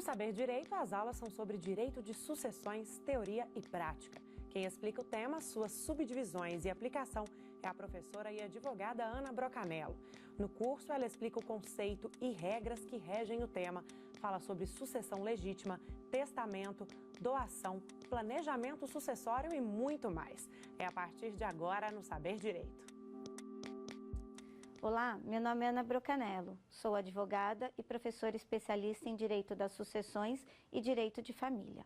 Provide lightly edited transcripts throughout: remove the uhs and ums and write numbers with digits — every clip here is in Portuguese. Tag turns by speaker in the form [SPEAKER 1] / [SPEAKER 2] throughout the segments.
[SPEAKER 1] No Saber Direito, as aulas são sobre direito de sucessões, teoria e prática. Quem explica o tema, suas subdivisões e aplicação é a professora e advogada Ana Brocanello. No curso, ela explica o conceito e regras que regem o tema, fala sobre sucessão legítima, testamento, doação, planejamento sucessório e muito mais. É a partir de agora no Saber Direito.
[SPEAKER 2] Olá, meu nome é Ana Brocanello, sou advogada e professora especialista em Direito das Sucessões e Direito de Família.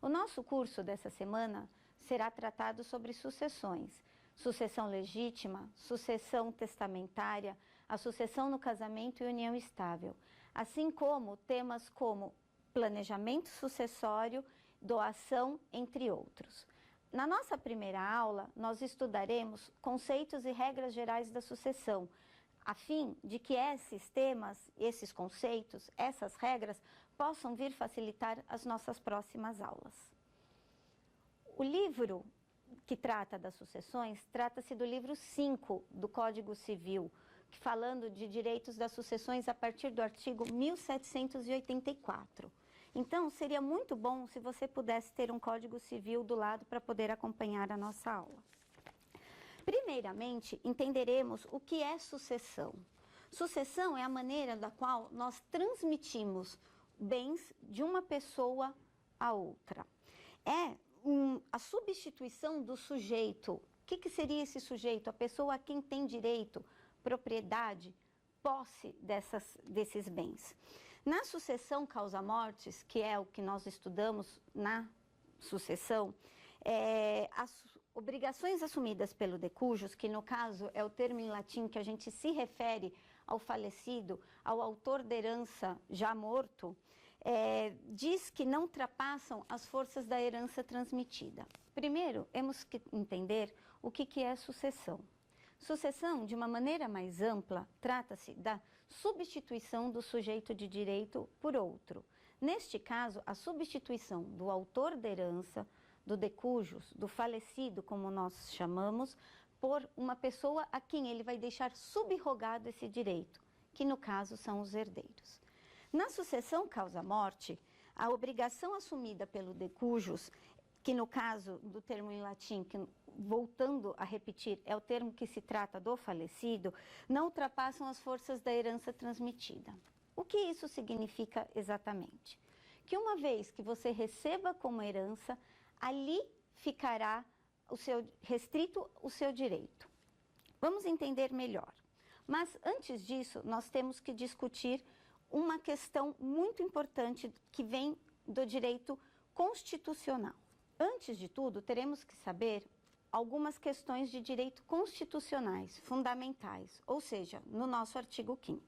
[SPEAKER 2] O nosso curso dessa semana será tratado sobre sucessões, sucessão legítima, sucessão testamentária, a sucessão no casamento e união estável, assim como temas como planejamento sucessório, doação, entre outros. Na nossa primeira aula, nós estudaremos conceitos e regras gerais da sucessão, a fim de que esses temas, esses conceitos, essas regras possam vir facilitar as nossas próximas aulas. O livro que trata das sucessões, trata-se do livro 5 do Código Civil, falando de direitos das sucessões a partir do artigo 1784. Então, seria muito bom se você pudesse ter um Código Civil do lado para poder acompanhar a nossa aula. Primeiramente, entenderemos o que é sucessão. Sucessão é a maneira da qual nós transmitimos bens de uma pessoa a outra. É a substituição do sujeito. O que seria esse sujeito? A pessoa a quem tem direito, propriedade, posse desses bens. Na sucessão causa-mortes, que é o que nós estudamos na sucessão, as obrigações assumidas pelo de cujus, que no caso é o termo em latim que a gente se refere ao falecido, ao autor da herança já morto, diz que não ultrapassam as forças da herança transmitida. Primeiro, temos que entender o que é sucessão. Sucessão, de uma maneira mais ampla, trata-se da substituição do sujeito de direito por outro. Neste caso, a substituição do autor da herança, do de cujus, do falecido, como nós chamamos, por uma pessoa a quem ele vai deixar subrogado esse direito, que no caso são os herdeiros. Na sucessão causa-morte, a obrigação assumida pelo de cujus, que no caso do termo em latim, que, voltando a repetir, é o termo que se trata do falecido, não ultrapassam as forças da herança transmitida. O que isso significa exatamente? Que uma vez que você receba como herança, ali ficará restrito o seu direito. Vamos entender melhor. Mas antes disso, nós temos que discutir uma questão muito importante que vem do direito constitucional. Antes de tudo, teremos que saber algumas questões de direito constitucionais fundamentais, ou seja, no nosso artigo 5º.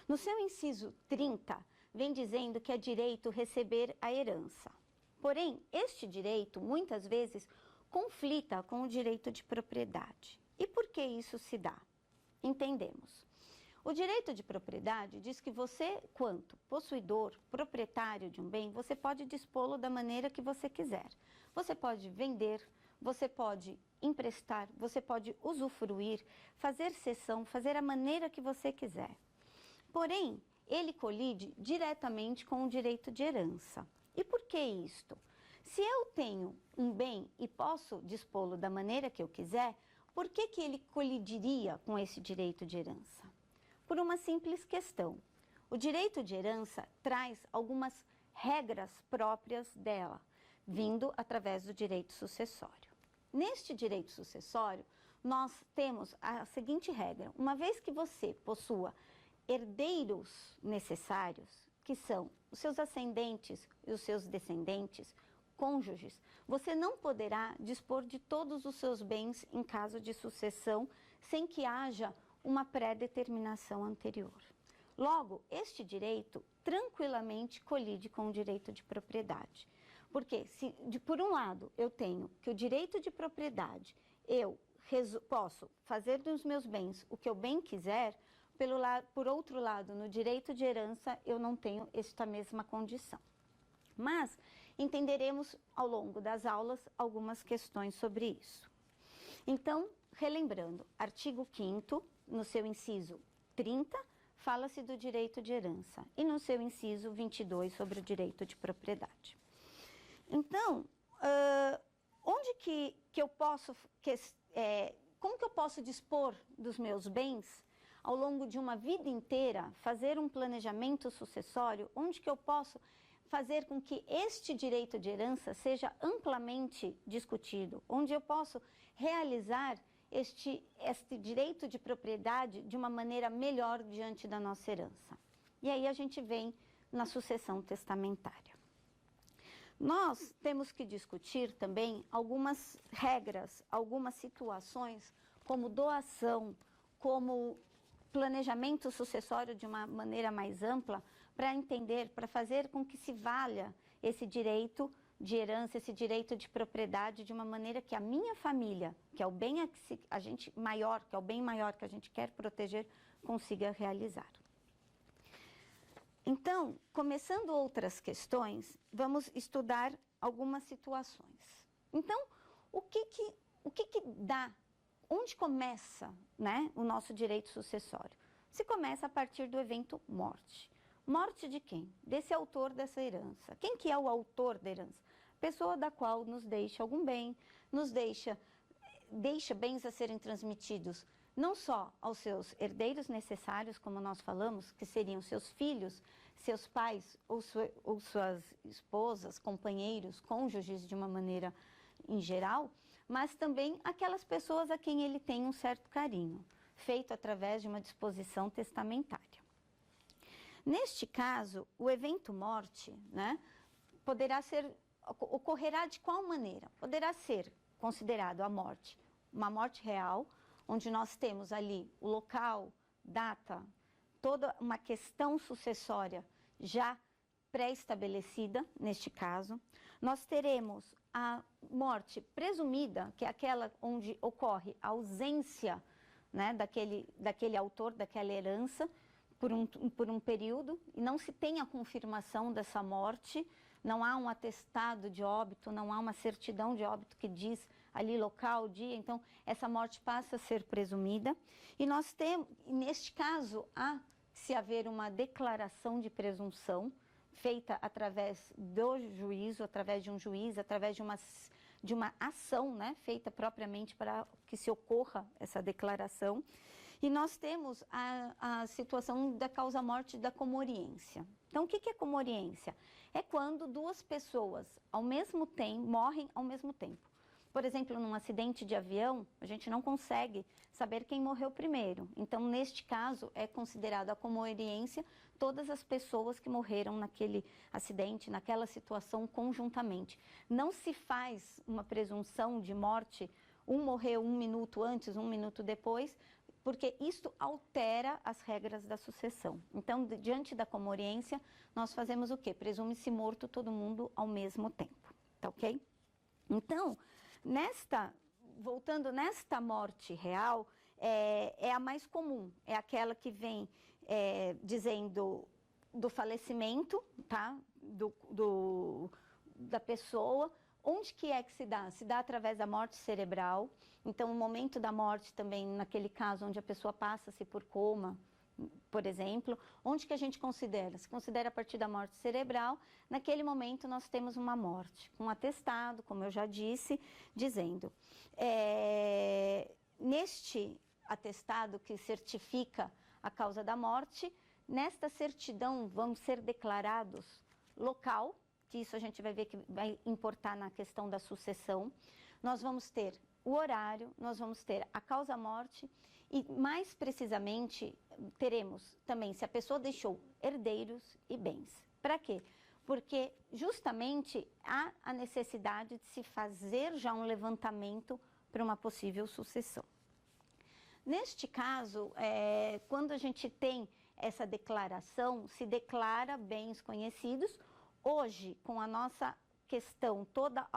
[SPEAKER 2] No seu inciso 30, vem dizendo que é direito receber a herança. Porém, este direito, muitas vezes, conflita com o direito de propriedade. E por que isso se dá? Entendemos. O direito de propriedade diz que você, quanto possuidor, proprietário de um bem, você pode dispô-lo da maneira que você quiser. Você pode vender, você pode emprestar, você pode usufruir, fazer cessão, fazer a maneira que você quiser. Porém, ele colide diretamente com o direito de herança. E por que isto? Se eu tenho um bem e posso dispô-lo da maneira que eu quiser, por que ele colidiria com esse direito de herança? Por uma simples questão. O direito de herança traz algumas regras próprias dela, vindo através do direito sucessório. Neste direito sucessório, nós temos a seguinte regra: uma vez que você possua herdeiros necessários, que são os seus ascendentes e os seus descendentes, cônjuges, você não poderá dispor de todos os seus bens em caso de sucessão sem que haja uma pré-determinação anterior. Logo, este direito tranquilamente colide com o direito de propriedade. Porque, por um lado, eu tenho que o direito de propriedade, eu posso fazer dos meus bens o que eu bem quiser, por outro lado, no direito de herança, eu não tenho esta mesma condição. Mas entenderemos ao longo das aulas algumas questões sobre isso. Então, relembrando, artigo 5º, no seu inciso 30, fala-se do direito de herança e no seu inciso 22 sobre o direito de propriedade. Então, onde que eu posso, como que eu posso dispor dos meus bens ao longo de uma vida inteira, fazer um planejamento sucessório, onde que eu posso fazer com que este direito de herança seja amplamente discutido, onde eu posso realizar este direito de propriedade de uma maneira melhor diante da nossa herança. E aí a gente vem na sucessão testamentária. Nós temos que discutir também algumas regras, algumas situações, como doação, como planejamento sucessório de uma maneira mais ampla, para entender, para fazer com que se valha esse direito de herança, esse direito de propriedade de uma maneira que a minha família, que é o bem a gente maior, que é o bem maior que a gente quer proteger, consiga realizar. Então, começando outras questões, vamos estudar algumas situações. Então, o que dá, onde começa, né, o nosso direito sucessório? Se começa a partir do evento morte. Morte de quem? Desse autor dessa herança. Quem que é o autor da herança? Pessoa da qual nos deixa algum bem, nos deixa bens a serem transmitidos não só aos seus herdeiros necessários, como nós falamos, que seriam seus filhos, seus pais ou suas esposas, companheiros, cônjuges de uma maneira em geral, mas também aquelas pessoas a quem ele tem um certo carinho, feito através de uma disposição testamentária. Neste caso, o evento morte, né, ocorrerá de qual maneira? Poderá ser considerado a morte, uma morte real, onde nós temos ali o local, data, toda uma questão sucessória já pré-estabelecida, neste caso. Nós teremos a morte presumida, que é aquela onde ocorre a ausência, né, daquele autor, daquela herança, por um período, e não se tem a confirmação dessa morte, não há um atestado de óbito, não há uma certidão de óbito que diz ali local, dia, então essa morte passa a ser presumida. E nós temos, neste caso, há se haver uma declaração de presunção feita através do juízo, através de um juiz, através de uma ação, né, feita propriamente para que se ocorra essa declaração. E nós temos a situação da causa-morte da comoriência. Então, o que é comoriência? É quando duas pessoas morrem ao mesmo tempo. Por exemplo, num acidente de avião, a gente não consegue saber quem morreu primeiro. Então, neste caso, é considerado a comoriência todas as pessoas que morreram naquele acidente, naquela situação conjuntamente. Não se faz uma presunção de morte, um morreu 1 minuto antes, 1 minuto depois, porque isto altera as regras da sucessão. Então, diante da comoriência, nós fazemos o quê? Presume-se morto todo mundo ao mesmo tempo, tá ok? Então, voltando nesta morte real, é a mais comum, é aquela que vem dizendo do falecimento, tá? Da pessoa. Onde que é que se dá? Se dá através da morte cerebral. Então, o momento da morte também, naquele caso onde a pessoa passa-se por coma, por exemplo, onde que a gente considera? Se considera a partir da morte cerebral. Naquele momento, nós temos uma morte, com um atestado, como eu já disse, dizendo. Neste atestado que certifica a causa da morte, nesta certidão vão ser declarados local, que isso a gente vai ver que vai importar na questão da sucessão. Nós vamos ter o horário, nós vamos ter a causa-morte e, mais precisamente, teremos também se a pessoa deixou herdeiros e bens. Para quê? Porque justamente há a necessidade de se fazer já um levantamento para uma possível sucessão. Neste caso, quando a gente tem essa declaração, se declara bens conhecidos. Hoje, com a nossa questão toda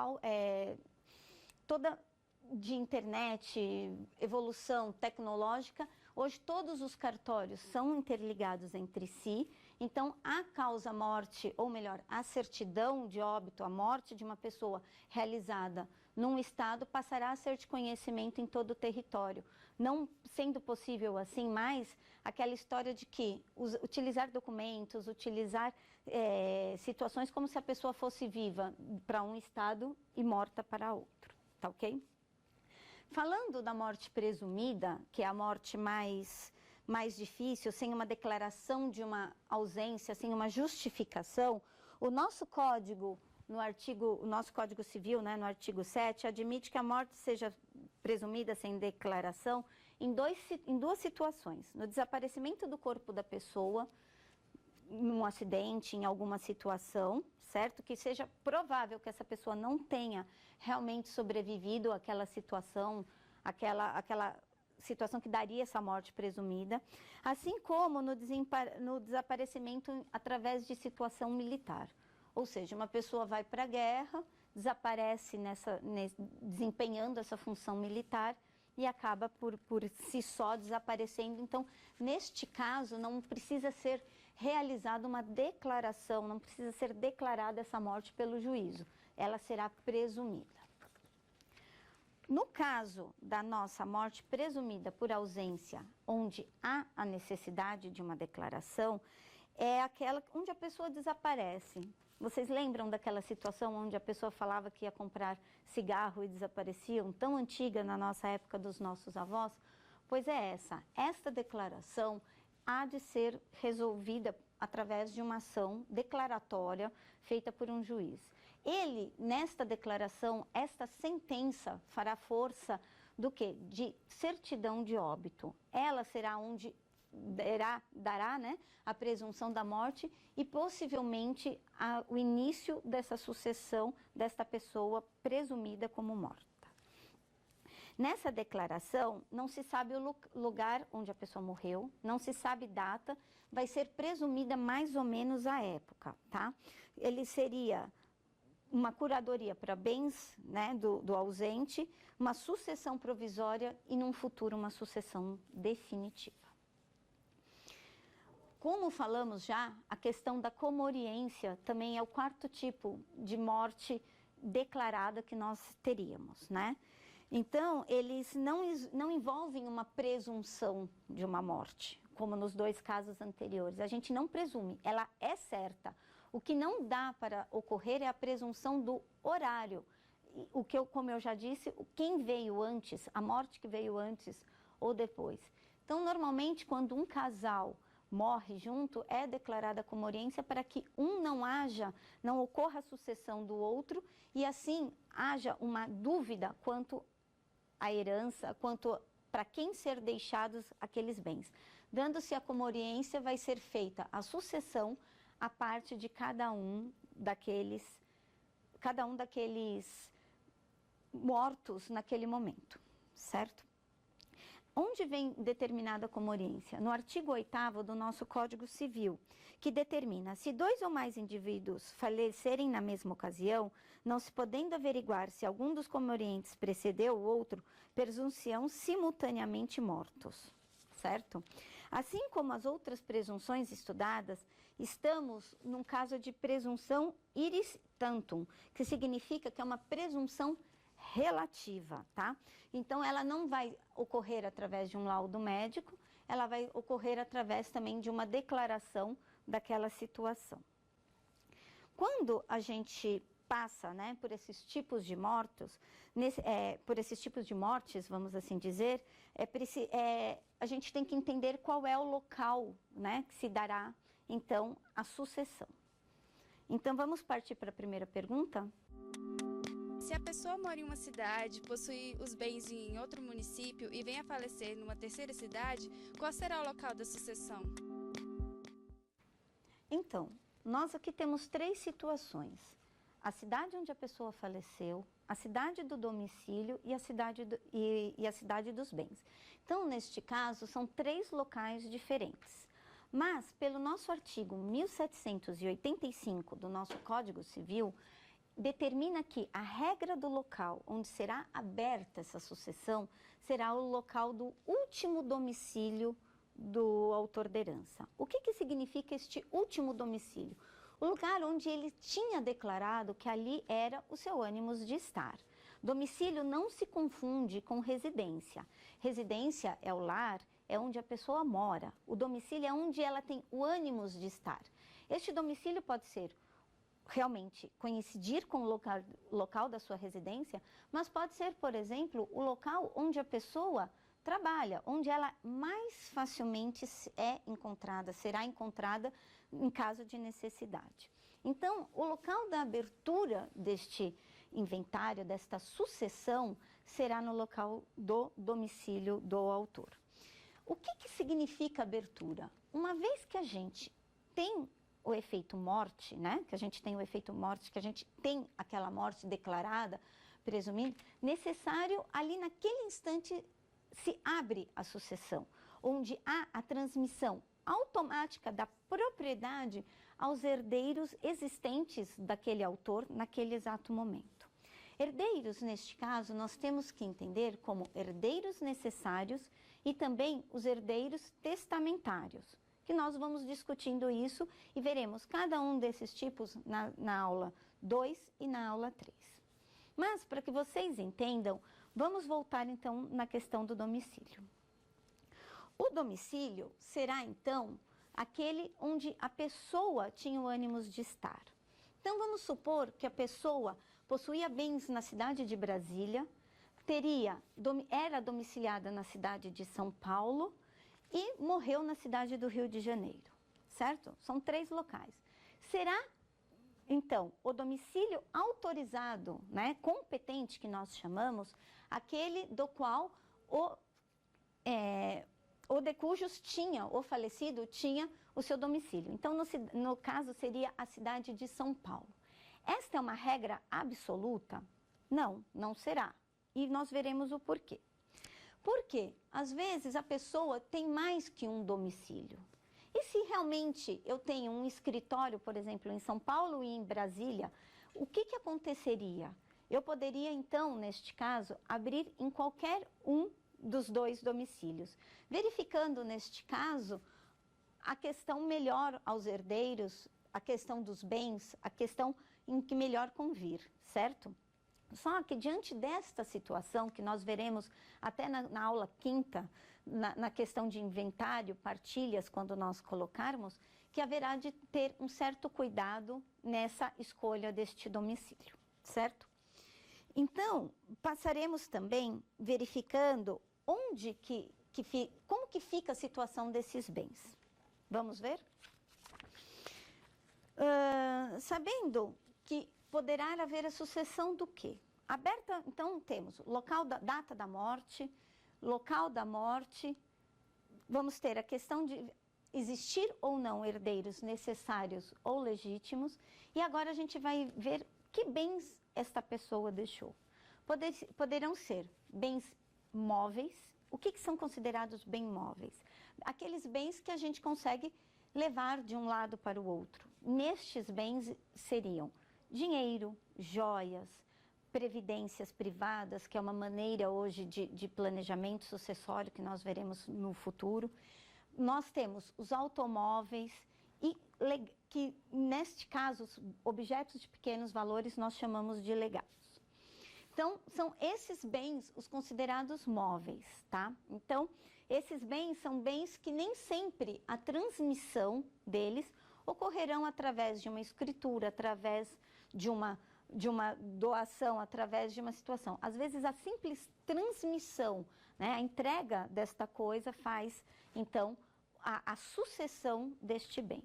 [SPEAKER 2] de internet, evolução tecnológica, hoje todos os cartórios são interligados entre si. Então, a causa-morte, ou melhor, a certidão de óbito, a morte de uma pessoa realizada num estado passará a ser de conhecimento em todo o território. Não sendo possível assim mais aquela história de que utilizar documentos, utilizar situações como se a pessoa fosse viva para um estado e morta para outro, tá ok? Falando da morte presumida, que é a morte mais difícil, sem uma declaração de uma ausência, sem uma justificação, o nosso Código Civil, né, no artigo 7, admite que a morte seja presumida sem declaração em duas situações. No desaparecimento do corpo da pessoa, num acidente, em alguma situação, certo? Que seja provável que essa pessoa não tenha realmente sobrevivido àquela situação, aquela situação que daria essa morte presumida, assim como no desaparecimento através de situação militar. Ou seja, uma pessoa vai para a guerra, desaparece desempenhando essa função militar e acaba por si só desaparecendo. Então, neste caso, não precisa ser realizada uma declaração, não precisa ser declarada essa morte pelo juízo, ela será presumida. No caso da nossa morte presumida por ausência, onde há a necessidade de uma declaração, é aquela onde a pessoa desaparece. Vocês lembram daquela situação onde a pessoa falava que ia comprar cigarro e desapareciam, tão antiga na nossa época dos nossos avós? Pois é essa. Esta declaração há de ser resolvida através de uma ação declaratória feita por um juiz. Ele, nesta declaração, esta sentença fará força do quê? De certidão de óbito. Ela será onde dará né, a presunção da morte e possivelmente o início dessa sucessão desta pessoa presumida como morta. Nessa declaração, não se sabe o lugar onde a pessoa morreu, não se sabe data, vai ser presumida mais ou menos a época, tá? Ele seria uma curadoria para bens, né, do ausente, uma sucessão provisória e, num futuro, uma sucessão definitiva. Como falamos já, a questão da comoriência também é o quarto tipo de morte declarada que nós teríamos, né? Então, eles não envolvem uma presunção de uma morte, como nos dois casos anteriores. A gente não presume, ela é certa. O que não dá para ocorrer é a presunção do horário. Como eu já disse, quem veio antes, a morte que veio antes ou depois. Então, normalmente, quando um casal morre junto, é declarada comoriência para que não ocorra a sucessão do outro e assim haja uma dúvida quanto à herança, quanto para quem ser deixados aqueles bens. Dando-se a comoriência, vai ser feita a sucessão a parte de cada um daqueles mortos naquele momento, certo? Onde vem determinada a comoriência? No artigo 8º do nosso Código Civil, que determina: se dois ou mais indivíduos falecerem na mesma ocasião, não se podendo averiguar se algum dos comorientes precedeu o outro, presunciam simultaneamente mortos, certo? Assim como as outras presunções estudadas, estamos num caso de presunção iris tantum, que significa que é uma presunção relativa, tá? Então, ela não vai ocorrer através de um laudo médico, ela vai ocorrer através também de uma declaração daquela situação. Quando a gente passa, né, por esses tipos de mortes, vamos assim dizer, a gente tem que entender qual é o local, né, que se dará, então, a sucessão. Então, vamos partir para a primeira pergunta?
[SPEAKER 3] Se a pessoa mora em uma cidade, possui os bens em outro município e vem a falecer numa terceira cidade, qual será o local da sucessão?
[SPEAKER 2] Então, nós aqui temos 3 situações. A cidade onde a pessoa faleceu, a cidade do domicílio e a cidade dos bens. Então, neste caso, são 3 locais diferentes. Mas, pelo nosso artigo 1785 do nosso Código Civil, determina que a regra do local onde será aberta essa sucessão será o local do último domicílio do autor da herança. O que significa este último domicílio? O lugar onde ele tinha declarado que ali era o seu ânimos de estar. Domicílio não se confunde com residência. Residência é o lar, é onde a pessoa mora. O domicílio é onde ela tem o ânimos de estar. Este domicílio pode ser realmente coincidir com o local da sua residência, mas pode ser, por exemplo, o local onde a pessoa trabalha, onde ela mais facilmente será encontrada em caso de necessidade. Então, o local da abertura deste inventário, desta sucessão, será no local do domicílio do autor. O que significa abertura? Uma vez que a gente tem o efeito morte, né? Que a gente tem o efeito morte, que a gente tem aquela morte declarada, presumindo, necessário ali naquele instante se abre a sucessão, onde há a transmissão automática da propriedade aos herdeiros existentes daquele autor naquele exato momento. Herdeiros, neste caso, nós temos que entender como herdeiros necessários e também os herdeiros testamentários, que nós vamos discutindo isso e veremos cada um desses tipos na aula 2 e na aula 3. Mas, para que vocês entendam, vamos voltar então na questão do domicílio. O domicílio será então aquele onde a pessoa tinha o ânimos de estar. Então vamos supor que a pessoa possuía bens na cidade de Brasília, era domiciliada na cidade de São Paulo e morreu na cidade do Rio de Janeiro, certo? São 3 locais. Será, então, o domicílio autorizado, né, competente, que nós chamamos, aquele do qual o de cujos o falecido tinha o seu domicílio. Então, no caso, seria a cidade de São Paulo. Esta é uma regra absoluta? Não, não será. E nós veremos o porquê. Porque, às vezes, a pessoa tem mais que um domicílio. E se realmente eu tenho um escritório, por exemplo, em São Paulo e em Brasília, o que aconteceria? Eu poderia, então, neste caso, abrir em qualquer um dos 2 domicílios, verificando, neste caso, a questão melhor aos herdeiros, a questão dos bens, a questão em que melhor convir, certo? Só que diante desta situação, que nós veremos até na aula 5ª, na questão de inventário, partilhas, quando nós colocarmos, que haverá de ter um certo cuidado nessa escolha deste domicílio, certo? Então, passaremos também verificando como que fica a situação desses bens. Vamos ver? Sabendo que poderá haver a sucessão do quê? Aberta, então, temos data da morte, local da morte, vamos ter a questão de existir ou não herdeiros necessários ou legítimos, e agora a gente vai ver que bens esta pessoa deixou. Poderão ser bens móveis. O que são considerados bens móveis? Aqueles bens que a gente consegue levar de um lado para o outro. Nestes bens seriam dinheiro, joias, previdências privadas, que é uma maneira hoje de planejamento sucessório que nós veremos no futuro. Nós temos os automóveis e que, neste caso, os objetos de pequenos valores nós chamamos de legados. Então, são esses bens os considerados móveis, tá? Então, esses bens são bens que nem sempre a transmissão deles ocorrerão através de uma escritura, através de uma doação, através de uma situação. Às vezes, a simples transmissão, né, a entrega desta coisa faz, então, a sucessão deste bem.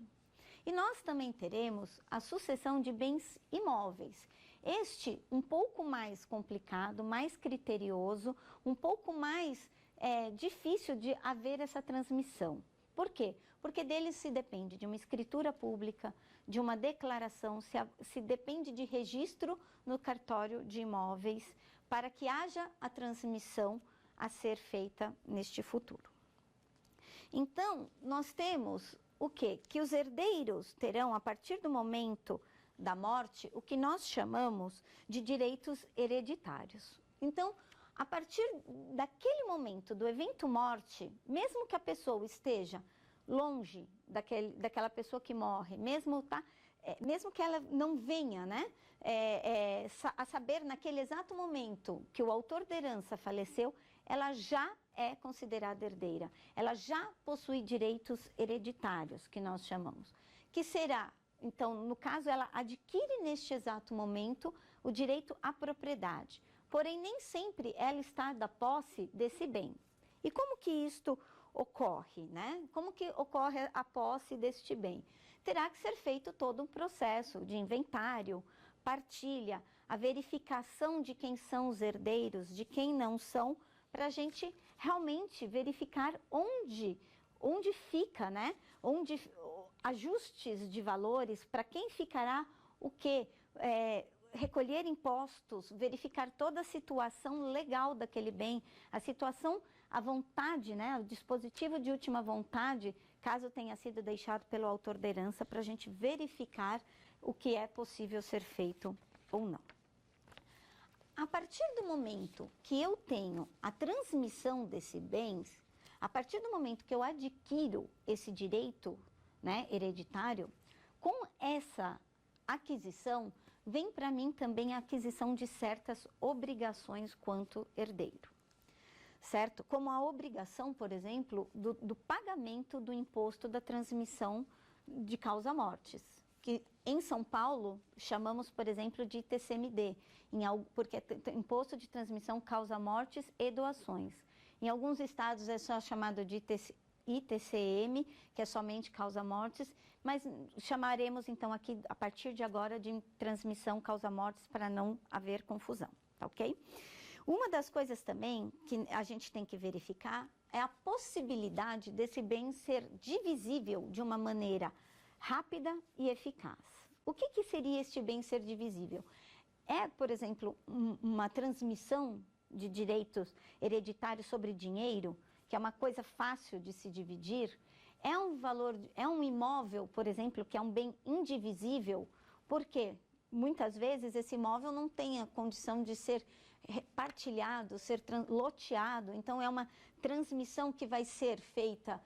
[SPEAKER 2] E nós também teremos a sucessão de bens imóveis. Este um pouco mais complicado, mais criterioso, um pouco mais difícil de haver essa transmissão. Por quê? Porque dele se depende de uma escritura pública, de uma declaração, se depende de registro no cartório de imóveis, para que haja a transmissão a ser feita neste futuro. Então, nós temos o quê? Que os herdeiros terão, a partir do momento da morte, o que nós chamamos de direitos hereditários. Então, a partir daquele momento do evento morte, mesmo que a pessoa esteja longe daquela pessoa que morre, mesmo mesmo que ela não venha, né, a saber naquele exato momento que o autor da herança faleceu, ela já é considerada herdeira. Ela já possui direitos hereditários, que nós chamamos. Que será, então, no caso, ela adquire neste exato momento o direito à propriedade. Porém, nem sempre ela está da posse desse bem. E como que isto ocorre, né? Como que ocorre a posse deste bem? Terá que ser feito todo um processo de inventário, partilha, a verificação de quem são os herdeiros, de quem não são, para a gente realmente verificar onde fica, né? Ajustes de valores, para quem ficará o quê? Recolher impostos, verificar toda a situação legal daquele bem, a situação, a vontade, né? O dispositivo de última vontade, caso tenha sido deixado pelo autor da herança, para a gente verificar o que é possível ser feito ou não. A partir do momento que eu tenho a transmissão desses bens, a partir do momento que eu adquiro esse direito, né, hereditário, com essa aquisição, vem para mim também a aquisição de certas obrigações quanto herdeiro, certo? Como a obrigação, por exemplo, do pagamento do imposto da transmissão de causa-mortes, que em São Paulo chamamos, por exemplo, de ITCMD, porque é imposto de transmissão causa-mortes e doações. Em alguns estados é só chamado de ITCM, que é somente causa-mortes, mas chamaremos então aqui, a partir de agora, de transmissão causa-mortes para não haver confusão, tá ok? Uma das coisas também que a gente tem que verificar é a possibilidade desse bem ser divisível de uma maneira rápida e eficaz. O que seria este bem ser divisível? É, por exemplo, uma transmissão de direitos hereditários sobre dinheiro, que é uma coisa fácil de se dividir. É um imóvel, por exemplo, que é um bem indivisível, porque muitas vezes esse imóvel não tem a condição de ser partilhado, ser loteado. Então, é uma transmissão que vai ser feita,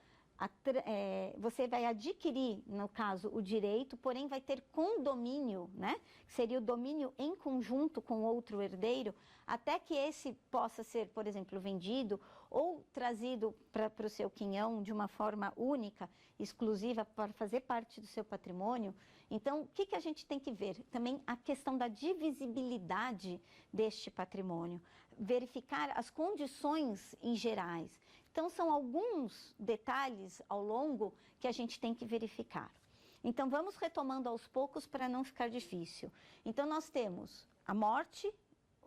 [SPEAKER 2] você vai adquirir, no caso, o direito, porém vai ter condomínio, né? Seria o domínio em conjunto com outro herdeiro, até que esse possa ser, por exemplo, vendido ou trazido para o seu quinhão de uma forma única, exclusiva, para fazer parte do seu patrimônio. Então, o que a gente tem que ver? Também a questão da divisibilidade deste patrimônio, verificar as condições em gerais. Então, são alguns detalhes ao longo que a gente tem que verificar. Então, vamos retomando aos poucos para não ficar difícil. Então, nós temos a morte,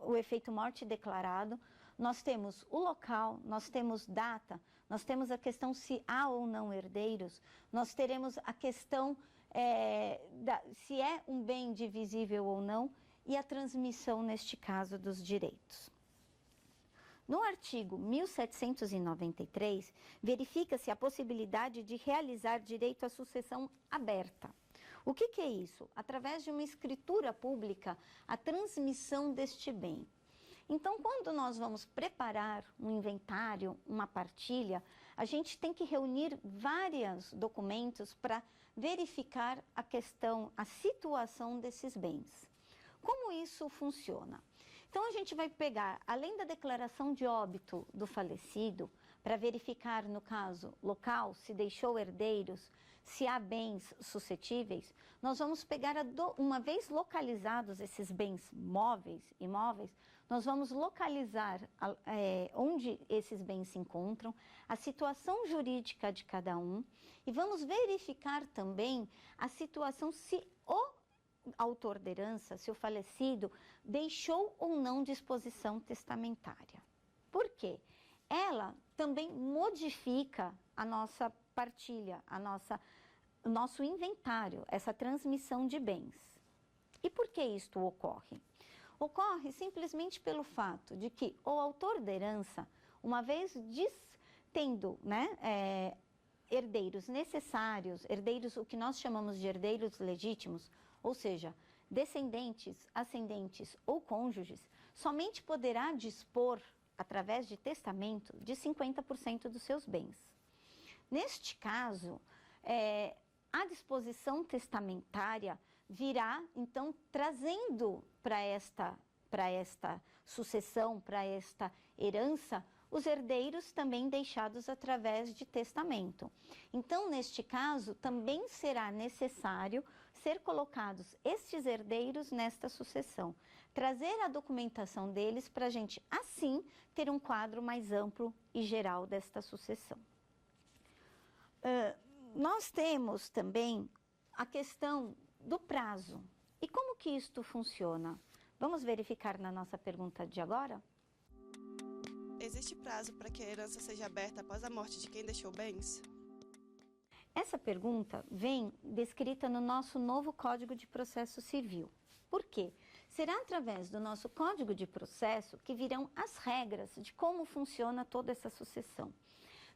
[SPEAKER 2] o efeito morte declarado, nós temos o local, nós temos data, nós temos a questão se há ou não herdeiros, nós teremos a questão se é um bem divisível ou não e a transmissão, neste caso, dos direitos. No artigo 1793, verifica-se a possibilidade de realizar direito à sucessão aberta. O que é isso? Através de uma escritura pública, a transmissão deste bem. Então, quando nós vamos preparar um inventário, uma partilha, a gente tem que reunir vários documentos para verificar a questão, a situação desses bens. Como isso funciona? Então, a gente vai pegar, além da declaração de óbito do falecido, para verificar, no caso, local, se deixou herdeiros, se há bens suscetíveis, nós vamos pegar, uma vez localizados esses bens imóveis, nós vamos localizar onde esses bens se encontram, a situação jurídica de cada um, e vamos verificar também a situação se o autor da herança, se o falecido, deixou ou não disposição testamentária. Por quê? Ela também modifica a nossa partilha, o nosso inventário, essa transmissão de bens. E por que isto ocorre? Ocorre simplesmente pelo fato de que o autor da herança, uma vez tendo, né, herdeiros necessários, herdeiros, o que nós chamamos de herdeiros legítimos, ou seja, descendentes, ascendentes ou cônjuges, somente poderá dispor, através de testamento, de 50% dos seus bens. Neste caso, a disposição testamentária virá, então, trazendo para esta sucessão, para esta herança, os herdeiros também deixados através de testamento. Então, neste caso, também será necessário ser colocados estes herdeiros nesta sucessão, trazer a documentação deles para a gente, assim, ter um quadro mais amplo e geral desta sucessão. Nós temos também a questão do prazo. E como que isto funciona? Vamos verificar na nossa pergunta de agora?
[SPEAKER 4] Existe prazo para que a herança seja aberta após a morte de quem deixou bens?
[SPEAKER 2] Essa pergunta vem descrita no nosso novo Código de Processo Civil. Por quê? Será através do nosso Código de Processo que virão as regras de como funciona toda essa sucessão.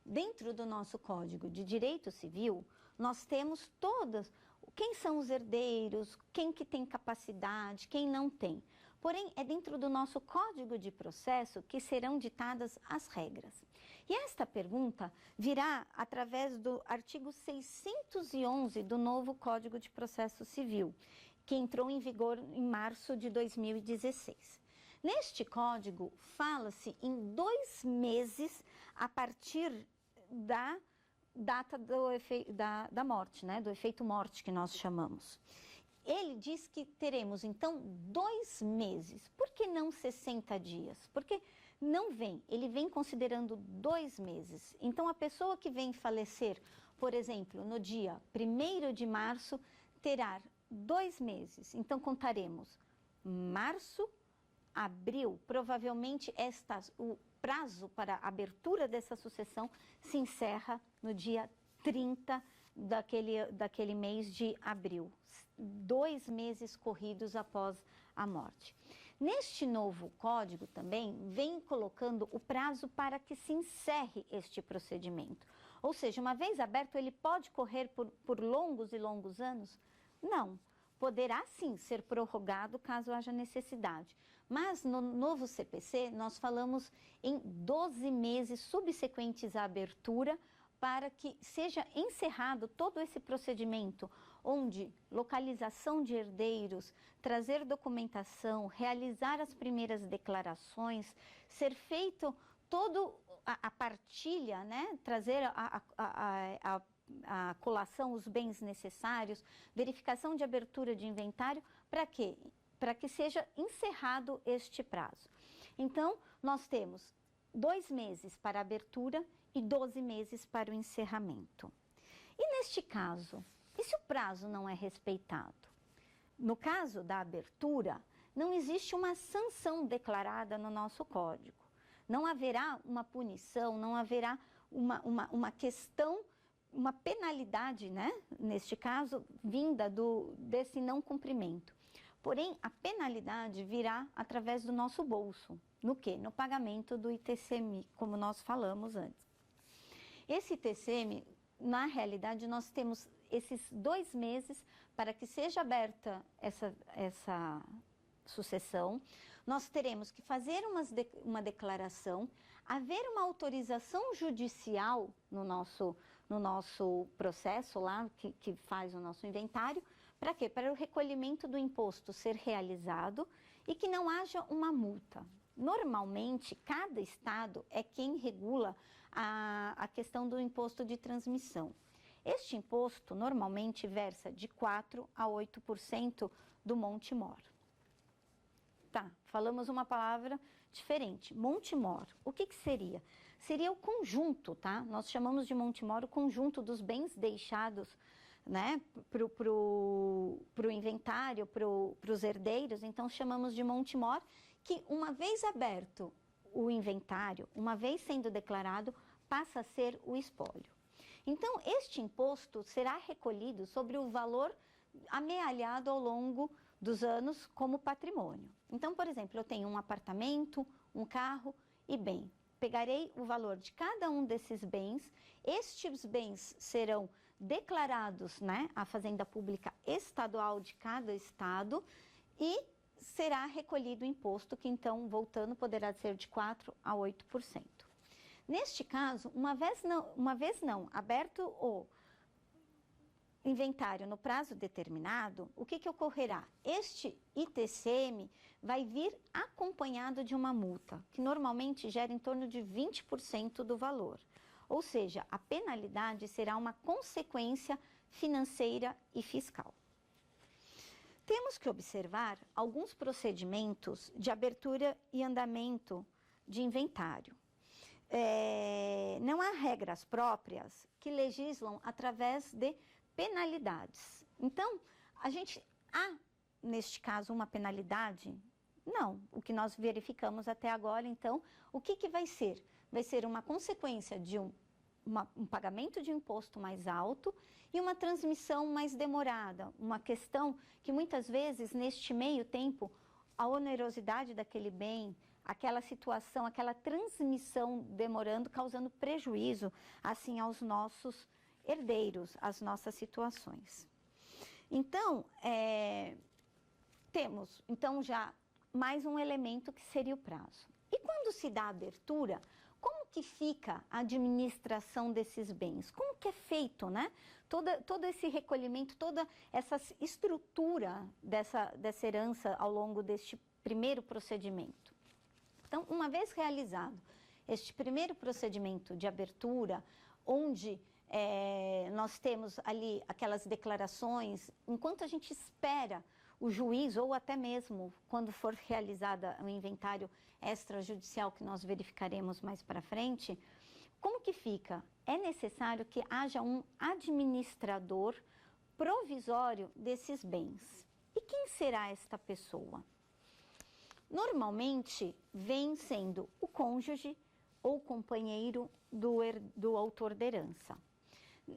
[SPEAKER 2] Dentro do nosso Código de Direito Civil, nós temos todas, quem são os herdeiros, quem que tem capacidade, quem não tem. Porém, é dentro do nosso Código de Processo que serão ditadas as regras. E esta pergunta virá através do artigo 611 do novo Código de Processo Civil, que entrou em vigor em março de 2016. Neste código, fala-se em 2 meses a partir da data da morte, né? Do efeito morte que nós chamamos. Ele diz que teremos, então, 2 meses. Por que não 60 dias? Porque não vem, ele vem considerando 2 meses. Então, a pessoa que vem falecer, por exemplo, no dia 1º de março, terá 2 meses. Então, contaremos março, abril, provavelmente o prazo para a abertura dessa sucessão se encerra no dia 30 daquele mês de abril, 2 meses corridos após a morte. Neste novo código também vem colocando o prazo para que se encerre este procedimento. Ou seja, uma vez aberto, ele pode correr por longos e longos anos? Não. Poderá sim ser prorrogado caso haja necessidade. Mas no novo CPC nós falamos em 12 meses subsequentes à abertura para que seja encerrado todo esse procedimento, onde localização de herdeiros, trazer documentação, realizar as primeiras declarações, ser feito toda a partilha, né? Trazer a colação, os bens necessários, verificação de abertura de inventário, para quê? Para que seja encerrado este prazo. Então, nós temos 2 meses para a abertura e 12 meses para o encerramento. E neste caso, e se o prazo não é respeitado? No caso da abertura, não existe uma sanção declarada no nosso código. Não haverá uma punição, não haverá uma questão, uma penalidade, né? Neste caso, vinda desse não cumprimento. Porém, a penalidade virá através do nosso bolso. No quê? No pagamento do ITCMI, como nós falamos antes. Esse ITCMI, na realidade, nós temos esses 2 meses para que seja aberta essa sucessão. Nós teremos que fazer uma declaração, haver uma autorização judicial no nosso processo lá, que faz o nosso inventário. Para quê? Para o recolhimento do imposto ser realizado e que não haja uma multa. Normalmente, cada estado é quem regula a questão do imposto de transmissão. Este imposto normalmente versa de 4% a 8% do Monte Mor. Tá, falamos uma palavra diferente. Monte Mor, o que seria? Seria o conjunto, tá? Nós chamamos de Monte Mor o conjunto dos bens deixados, né, para o inventário, para os herdeiros. Então, chamamos de Monte Mor, que uma vez aberto o inventário, uma vez sendo declarado, passa a ser o espólio. Então, este imposto será recolhido sobre o valor amealhado ao longo dos anos como patrimônio. Então, por exemplo, eu tenho um apartamento, um carro e bem. Pegarei o valor de cada um desses bens, estes bens serão declarados, né, à Fazenda Pública Estadual de cada estado e será recolhido o imposto que então, voltando, poderá ser de 4% a 8%. Neste caso, uma vez não, aberto o inventário no prazo determinado, o que ocorrerá? Este ITCM vai vir acompanhado de uma multa, que normalmente gera em torno de 20% do valor. Ou seja, a penalidade será uma consequência financeira e fiscal. Temos que observar alguns procedimentos de abertura e andamento de inventário. Não há regras próprias que legislam através de penalidades. Então, há, neste caso, uma penalidade? Não. O que nós verificamos até agora, então, o que vai ser? Vai ser uma consequência de um pagamento de imposto mais alto e uma transmissão mais demorada. Uma questão que, muitas vezes, neste meio tempo, a onerosidade daquele bem, aquela situação, aquela transmissão demorando, causando prejuízo, assim, aos nossos herdeiros, às nossas situações. Então, temos, então, já mais um elemento que seria o prazo. E quando se dá a abertura, como que fica a administração desses bens? Como que é feito, né? Todo esse recolhimento, toda essa estrutura dessa herança ao longo deste primeiro procedimento. Então, uma vez realizado este primeiro procedimento de abertura, onde nós temos ali aquelas declarações, enquanto a gente espera o juiz, ou até mesmo quando for realizada o inventário extrajudicial, que nós verificaremos mais para frente, como que fica? É necessário que haja um administrador provisório desses bens. E quem será esta pessoa? Normalmente, vem sendo o cônjuge ou companheiro do autor da herança.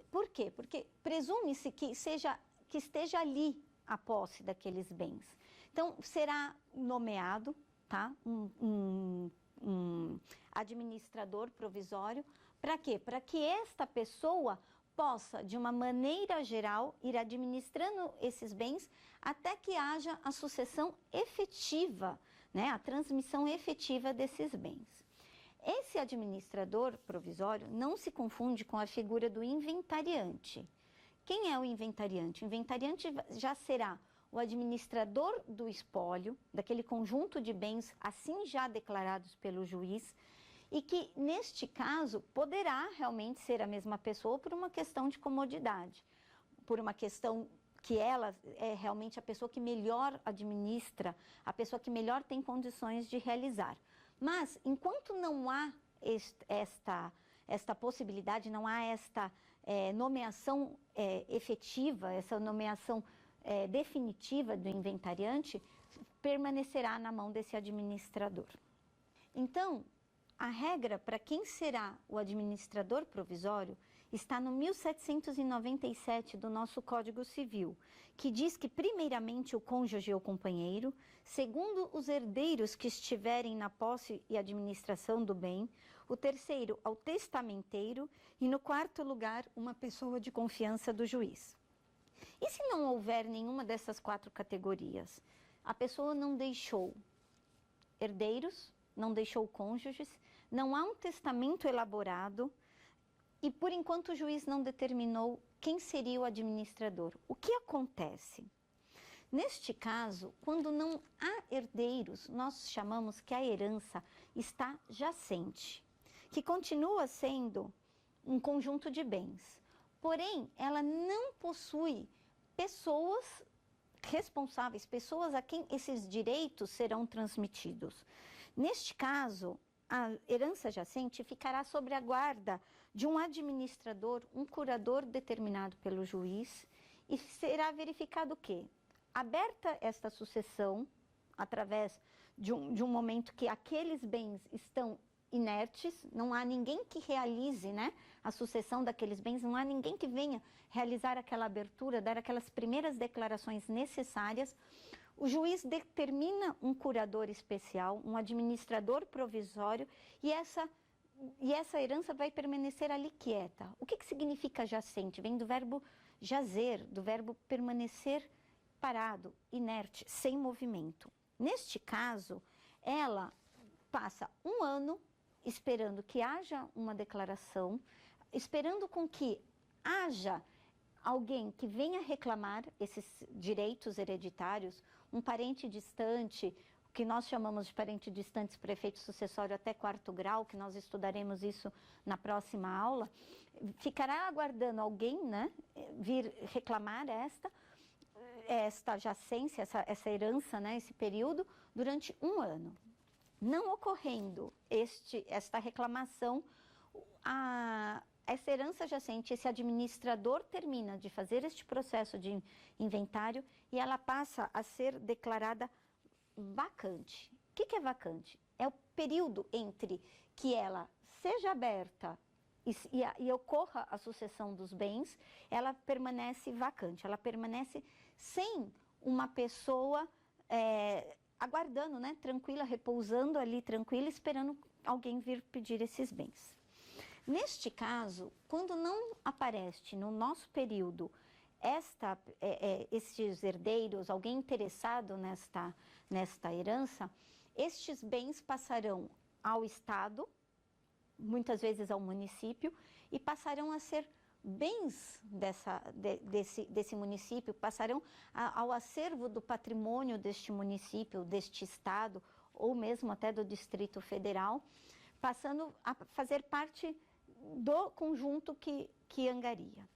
[SPEAKER 2] Por quê? Porque presume-se que esteja ali a posse daqueles bens. Então, será nomeado, tá? um administrador provisório. Para quê? Para que esta pessoa possa, de uma maneira geral, ir administrando esses bens até que haja a sucessão efetiva, né? A transmissão efetiva desses bens. Esse administrador provisório não se confunde com a figura do inventariante. Quem é o inventariante? O inventariante já será o administrador do espólio, daquele conjunto de bens assim já declarados pelo juiz, e que, neste caso, poderá realmente ser a mesma pessoa por uma questão de comodidade, por uma questão que ela é realmente a pessoa que melhor administra, a pessoa que melhor tem condições de realizar. Mas, enquanto não há esta possibilidade, não há esta nomeação efetiva, essa nomeação definitiva do inventariante, permanecerá na mão desse administrador. Então, a regra para quem será o administrador provisório está no 1797 do nosso Código Civil, que diz que, primeiramente, o cônjuge ou companheiro, segundo, os herdeiros que estiverem na posse e administração do bem, o terceiro, ao testamenteiro, e, no quarto lugar, uma pessoa de confiança do juiz. E se não houver nenhuma dessas 4 categorias? A pessoa não deixou herdeiros, não deixou cônjuges, não há um testamento elaborado e, por enquanto, o juiz não determinou quem seria o administrador. O que acontece? Neste caso, quando não há herdeiros, nós chamamos que a herança está jacente, que continua sendo um conjunto de bens. Porém, ela não possui pessoas responsáveis, pessoas a quem esses direitos serão transmitidos. Neste caso, a herança jacente ficará sob a guarda de um administrador, um curador determinado pelo juiz, e será verificado o quê? Aberta esta sucessão, através de um momento que aqueles bens estão inertes, não há ninguém que realize, né, a sucessão daqueles bens, não há ninguém que venha realizar aquela abertura, dar aquelas primeiras declarações necessárias. O juiz determina um curador especial, um administrador provisório, e essa herança vai permanecer ali quieta. O que significa jacente? Vem do verbo jazer, do verbo permanecer parado, inerte, sem movimento. Neste caso, ela passa 1 ano esperando que haja uma declaração, esperando com que haja alguém que venha reclamar esses direitos hereditários, um parente distante, que nós chamamos de parente distante para efeito sucessório até 4º grau, que nós estudaremos isso na próxima aula, ficará aguardando alguém, né, vir reclamar esta jacência, essa herança, né, esse período, durante 1 ano. Não ocorrendo esta reclamação, essa herança jacente, esse administrador termina de fazer este processo de inventário e ela passa a ser declarada vacante. O que é vacante? É o período entre que ela seja aberta e ocorra a sucessão dos bens, ela permanece vacante, ela permanece sem uma pessoa aguardando, né, tranquila, repousando ali, tranquila, esperando alguém vir pedir esses bens. Neste caso, quando não aparece no nosso período estes herdeiros, alguém interessado nesta herança, estes bens passarão ao Estado, muitas vezes ao município, e passarão a ser bens desse município, passarão ao acervo do patrimônio deste município, deste Estado, ou mesmo até do Distrito Federal, passando a fazer parte do conjunto que angaria.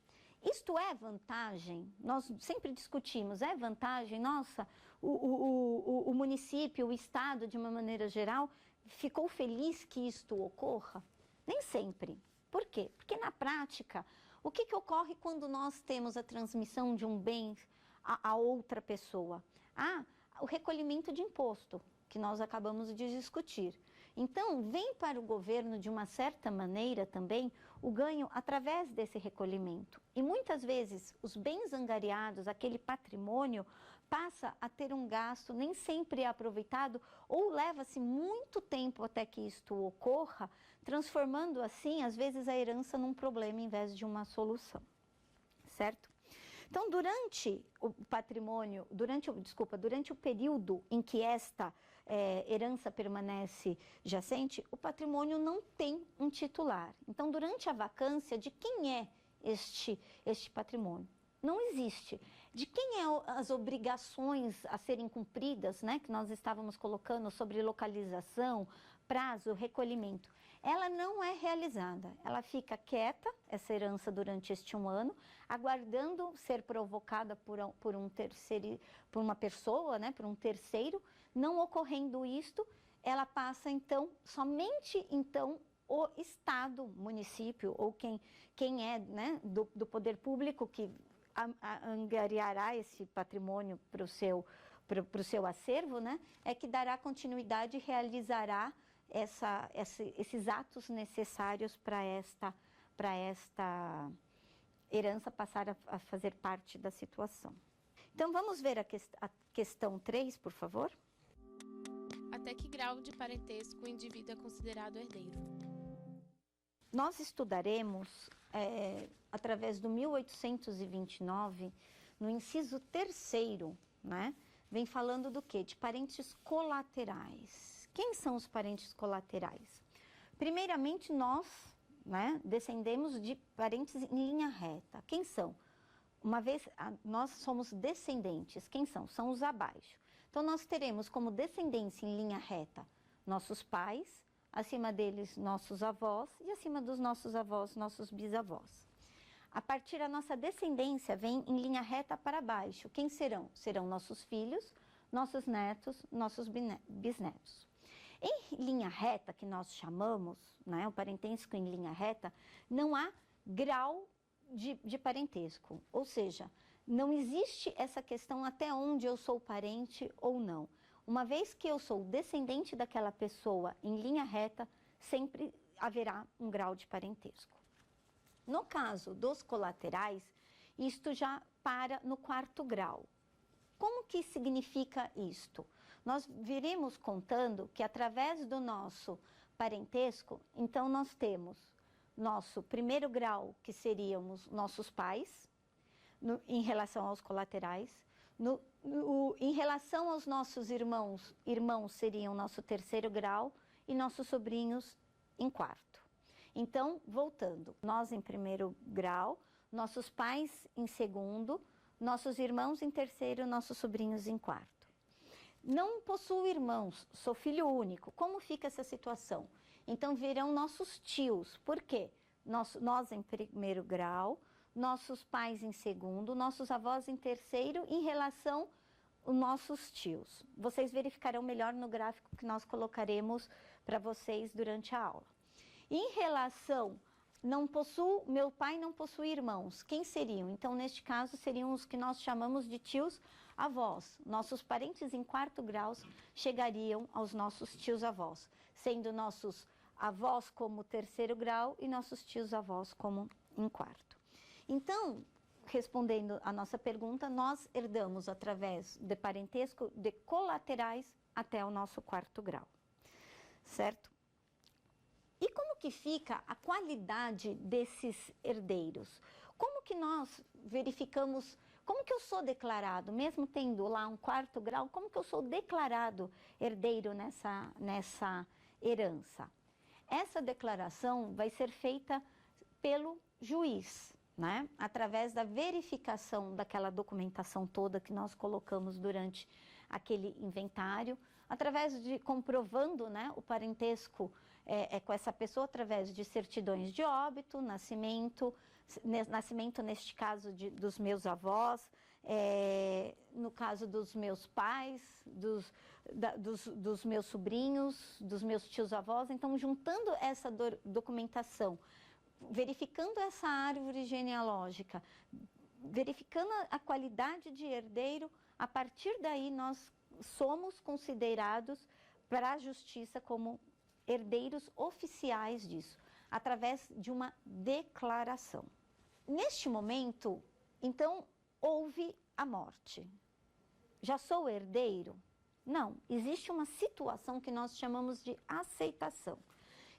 [SPEAKER 2] Isto é vantagem? Nós sempre discutimos, é vantagem? Nossa, o município, o Estado, de uma maneira geral, ficou feliz que isto ocorra? Nem sempre. Por quê? Porque na prática, o que ocorre quando nós temos a transmissão de um bem a outra pessoa? O recolhimento de imposto, que nós acabamos de discutir. Então, vem para o governo, de uma certa maneira também, o ganho através desse recolhimento. E muitas vezes, os bens angariados, aquele patrimônio, passa a ter um gasto, nem sempre é aproveitado, ou leva-se muito tempo até que isto ocorra, transformando assim, às vezes, a herança num problema em vez de uma solução. Certo? Então, durante o patrimônio, durante o período em que esta herança permanece jacente, o patrimônio não tem um titular. Então, durante a vacância, de quem é este patrimônio? Não existe. De quem é as obrigações a serem cumpridas, né, que nós estávamos colocando sobre localização, prazo, recolhimento? Ela não é realizada. Ela fica quieta, essa herança, durante este 1 ano, aguardando ser provocada por uma pessoa, né, por um terceiro. Não ocorrendo isto, ela passa então, somente então, o Estado, município, ou quem é, né, do poder público que angariará esse patrimônio para o seu acervo, né, é que dará continuidade e realizará esses atos necessários para esta herança passar a fazer parte da situação. Então, vamos ver a questão 3, por favor.
[SPEAKER 5] Até que grau de parentesco o indivíduo é considerado herdeiro?
[SPEAKER 2] Nós estudaremos, através do 1829, no inciso 3º, né, vem falando do quê? De parentes colaterais. Quem são os parentes colaterais? Primeiramente, nós, né, descendemos de parentes em linha reta. Quem são? Uma vez, nós somos descendentes. Quem são? São os abaixo. Então, nós teremos como descendência em linha reta nossos pais, acima deles nossos avós e acima dos nossos avós, nossos bisavós. A partir da nossa descendência vem em linha reta para baixo. Quem serão? Serão nossos filhos, nossos netos, nossos bisnetos. Em linha reta, que nós chamamos, né, o parentesco em linha reta, não há grau de parentesco, ou seja, não existe essa questão até onde eu sou parente ou não. Uma vez que eu sou descendente daquela pessoa em linha reta, sempre haverá um grau de parentesco. No caso dos colaterais, isto já para no 4º grau. Como que significa isto? Nós viremos contando que através do nosso parentesco, então nós temos nosso 1º grau, que seríamos nossos pais, em relação aos colaterais. Em relação aos nossos irmãos seriam nosso 3º grau e nossos sobrinhos em 4º. Então, voltando, nós em 1º grau, nossos pais em segundo, nossos irmãos em terceiro, nossos sobrinhos em quarto. Não possuo irmãos, sou filho único. Como fica essa situação? Então virão nossos tios. Por quê? Nós em primeiro grau, nossos pais em segundo, nossos avós em terceiro, em relação aos nossos tios. Vocês verificarão melhor no gráfico que nós colocaremos para vocês durante a aula. Em relação, meu pai não possui irmãos. Quem seriam? Então, neste caso, seriam os que nós chamamos de tios avós. Nossos parentes em quarto grau chegariam aos nossos tios avós, sendo nossos avós como terceiro grau e nossos tios avós como em quarto. Então, respondendo à nossa pergunta, nós herdamos através de parentesco de colaterais até o nosso quarto grau, certo? E como que fica a qualidade desses herdeiros? Como que nós verificamos, como que eu sou declarado, mesmo tendo lá um quarto grau, como que eu sou declarado herdeiro nessa herança? Essa declaração vai ser feita pelo juiz, né? Através da verificação daquela documentação toda que nós colocamos durante aquele inventário, através de comprovando, né, o parentesco com essa pessoa, através de certidões de óbito, nascimento neste caso dos meus avós, no caso dos meus pais, dos meus sobrinhos, dos meus tios-avós. Então, juntando essa documentação, verificando essa árvore genealógica, verificando a qualidade de herdeiro, a partir daí nós somos considerados para a justiça como herdeiros oficiais disso, através de uma declaração. Neste momento, então, houve a morte. Já sou herdeiro? Não, existe uma situação que nós chamamos de aceitação.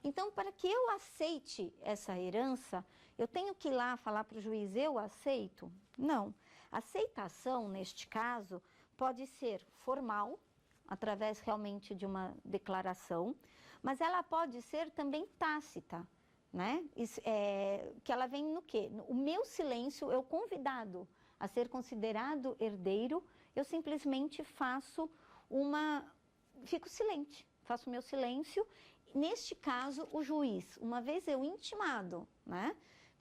[SPEAKER 2] Então, para que eu aceite essa herança, eu tenho que ir lá falar para o juiz, eu aceito? Não. Aceitação, neste caso, pode ser formal, através realmente de uma declaração, mas ela pode ser também tácita, né? Que ela vem no quê? O meu silêncio, eu convidado a ser considerado herdeiro, eu simplesmente fico silente, faço meu silêncio. Neste caso, o juiz, uma vez eu intimado, né,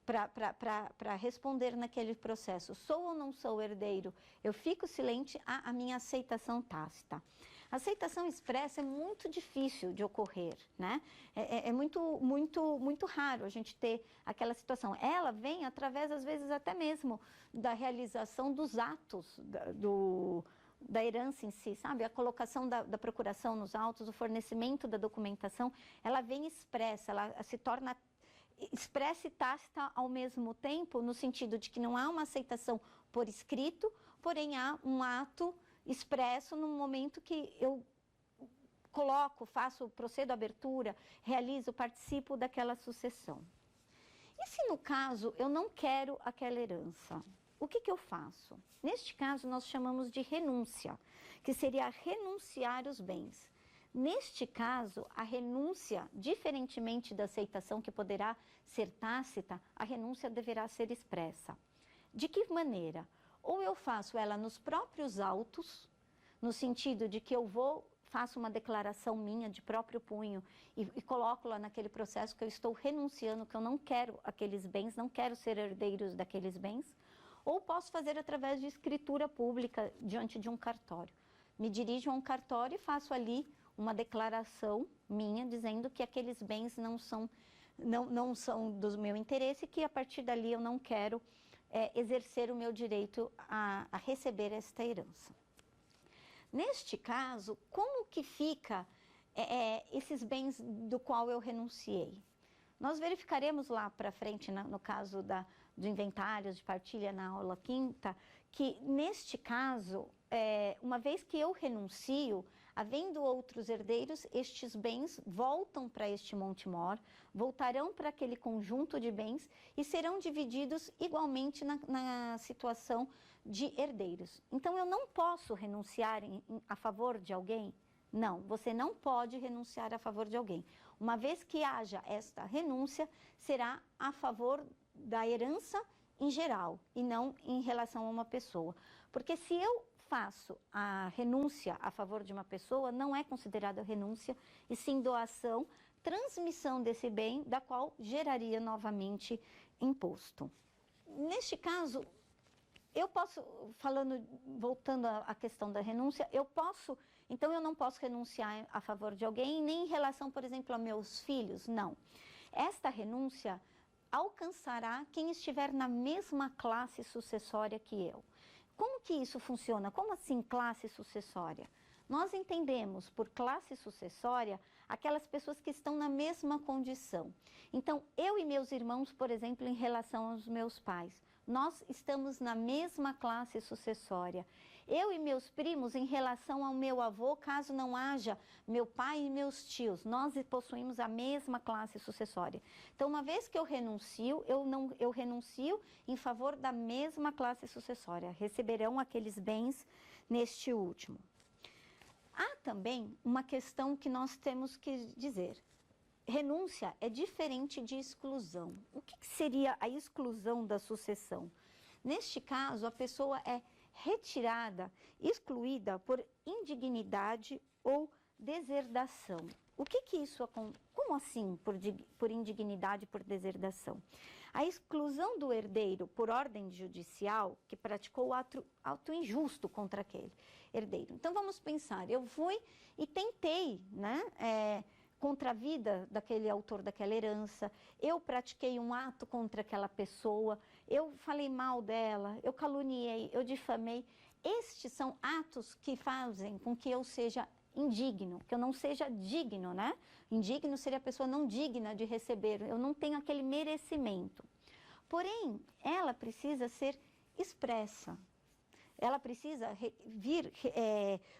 [SPEAKER 2] para responder naquele processo, sou ou não sou herdeiro, eu fico silente a minha aceitação tácita. A aceitação expressa é muito difícil de ocorrer, né? É muito raro a gente ter aquela situação. Ela vem através, às vezes, até mesmo da realização dos atos da herança em si, sabe? A colocação da procuração nos autos, o fornecimento da documentação, ela vem expressa, ela se torna expressa e tácita ao mesmo tempo, no sentido de que não há uma aceitação por escrito, porém há um ato expresso no momento que eu procedo à abertura, realizo, participo daquela sucessão. E se no caso eu não quero aquela herança? O que eu faço? Neste caso nós chamamos de renúncia, que seria renunciar os bens. Neste caso, a renúncia, diferentemente da aceitação que poderá ser tácita, a renúncia deverá ser expressa. De que maneira? Ou eu faço ela nos próprios autos, no sentido de que faço uma declaração minha de próprio punho e coloco lá naquele processo que eu estou renunciando, que eu não quero aqueles bens, não quero ser herdeiro daqueles bens, ou posso fazer através de escritura pública diante de um cartório. Me dirijo a um cartório e faço ali uma declaração minha dizendo que aqueles bens não são do meu interesse e que a partir dali eu não quero exercer o meu direito a receber esta herança. Neste caso, como que fica esses bens do qual eu renunciei? Nós verificaremos lá para frente, no caso do inventário de partilha na aula 5ª, que neste caso, uma vez que eu renuncio, havendo outros herdeiros, estes bens voltam para este monte-mor, voltarão para aquele conjunto de bens e serão divididos igualmente na situação de herdeiros. Então, eu não posso renunciar a favor de alguém? Não, você não pode renunciar a favor de alguém. Uma vez que haja esta renúncia, será a favor da herança em geral e não em relação a uma pessoa. Porque se eu faço a renúncia a favor de uma pessoa, não é considerada renúncia, e sim doação, transmissão desse bem, da qual geraria novamente imposto. Neste caso, eu posso, voltando à questão da renúncia, então eu não posso renunciar a favor de alguém, nem em relação, por exemplo, a meus filhos, não. Esta renúncia alcançará quem estiver na mesma classe sucessória que eu. Como que isso funciona? Como assim classe sucessória? Nós entendemos por classe sucessória aquelas pessoas que estão na mesma condição. Então, eu e meus irmãos, por exemplo, em relação aos meus pais, nós estamos na mesma classe sucessória. Eu e meus primos, em relação ao meu avô, caso não haja meu pai e meus tios, nós possuímos a mesma classe sucessória. Então, uma vez que eu renuncio, eu renuncio em favor da mesma classe sucessória. Receberão aqueles bens neste último. Há também uma questão que nós temos que dizer. Renúncia é diferente de exclusão. O que seria a exclusão da sucessão? Neste caso, a pessoa é retirada, excluída por indignidade ou deserdação. O que isso acontece? Como assim por indignidade, por deserdação? A exclusão do herdeiro por ordem judicial que praticou o ato injusto contra aquele herdeiro. Então vamos pensar, eu fui e tentei, né, contra a vida daquele autor daquela herança, eu pratiquei um ato contra aquela pessoa, eu falei mal dela, eu caluniei, eu difamei. Estes são atos que fazem com que eu seja indigno, que eu não seja digno, né? Indigno seria a pessoa não digna de receber, eu não tenho aquele merecimento. Porém, ela precisa ser expressa, ela precisa vir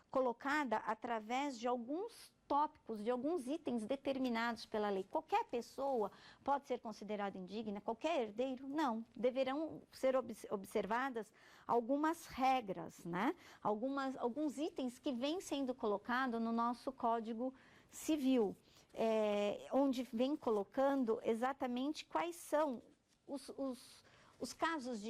[SPEAKER 2] colocada através de alguns tópicos, de alguns itens determinados pela lei. Qualquer pessoa pode ser considerada indigna, qualquer herdeiro, não. Deverão ser observadas algumas regras, né? Alguns itens que vêm sendo colocados no nosso Código Civil, onde vem colocando exatamente quais são os casos de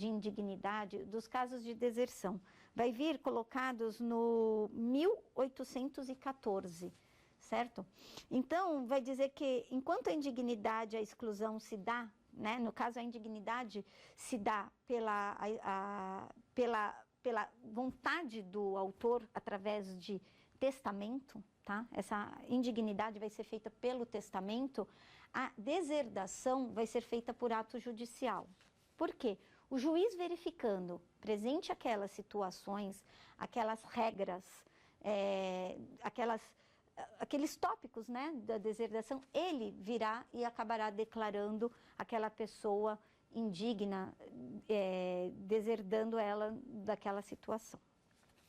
[SPEAKER 2] indignidade, dos casos de deserção. Vai vir colocados no 1814, certo? Então, vai dizer que enquanto a indignidade, a exclusão se dá, né? No caso, a indignidade se dá pela vontade do autor através de testamento, tá? Essa indignidade vai ser feita pelo testamento. A deserdação vai ser feita por ato judicial. Por quê? O juiz verificando presente aquelas situações, aquelas regras, aqueles tópicos, né, da deserdação, ele virá e acabará declarando aquela pessoa indigna, deserdando ela daquela situação.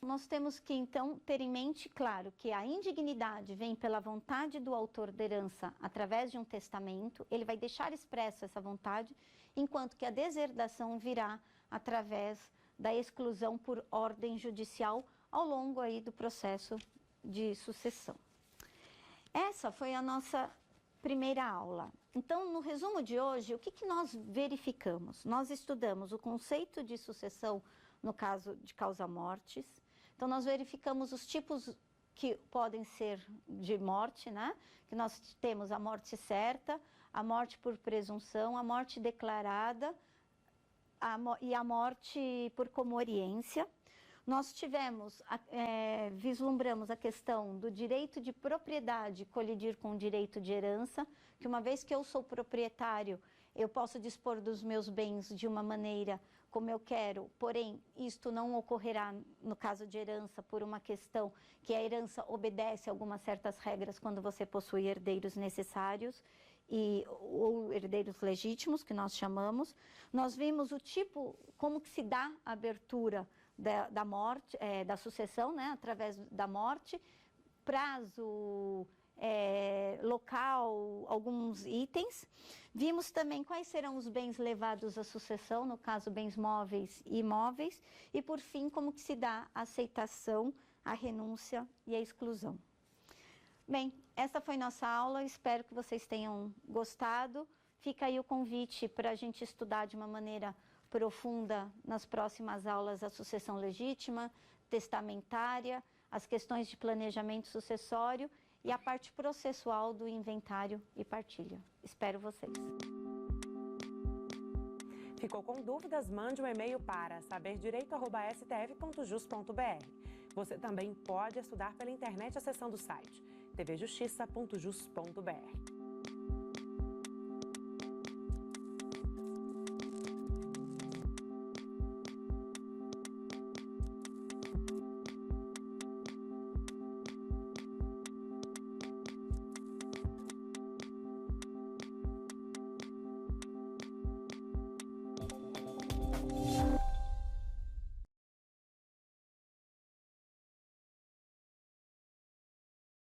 [SPEAKER 2] Nós temos que, então, ter em mente, claro, que a indignidade vem pela vontade do autor da herança através de um testamento, ele vai deixar expressa essa vontade, enquanto que a deserdação virá através da exclusão por ordem judicial ao longo aí do processo de sucessão. Essa foi a nossa primeira aula. Então, no resumo de hoje, o que nós verificamos? Nós estudamos o conceito de sucessão no caso de causa-mortes. Então, nós verificamos os tipos que podem ser de morte, né? Que nós temos a morte certa, a morte por presunção, a morte declarada e a morte por comoriência. Nós vislumbramos a questão do direito de propriedade colidir com o direito de herança, que uma vez que eu sou proprietário, eu posso dispor dos meus bens de uma maneira como eu quero, porém, isto não ocorrerá no caso de herança por uma questão que a herança obedece a algumas certas regras quando você possui herdeiros necessários ou herdeiros legítimos, que nós chamamos. Nós vimos o tipo, como que se dá a abertura da morte, da sucessão, né, através da morte, prazo, local, alguns itens. Vimos também quais serão os bens levados à sucessão, no caso, bens móveis e imóveis. E, por fim, como que se dá a aceitação, a renúncia e a exclusão. Bem, essa foi nossa aula, espero que vocês tenham gostado fica aí o convite para a gente estudar de uma maneira profunda nas próximas aulas a sucessão legítima, testamentária, as questões de planejamento sucessório e a parte processual do inventário e partilha. Espero vocês.
[SPEAKER 1] Ficou com dúvidas? Mande um e-mail para saberdireito@stf.jus.br. Você também pode estudar pela internet acessando o site tvjustiça.jus.br.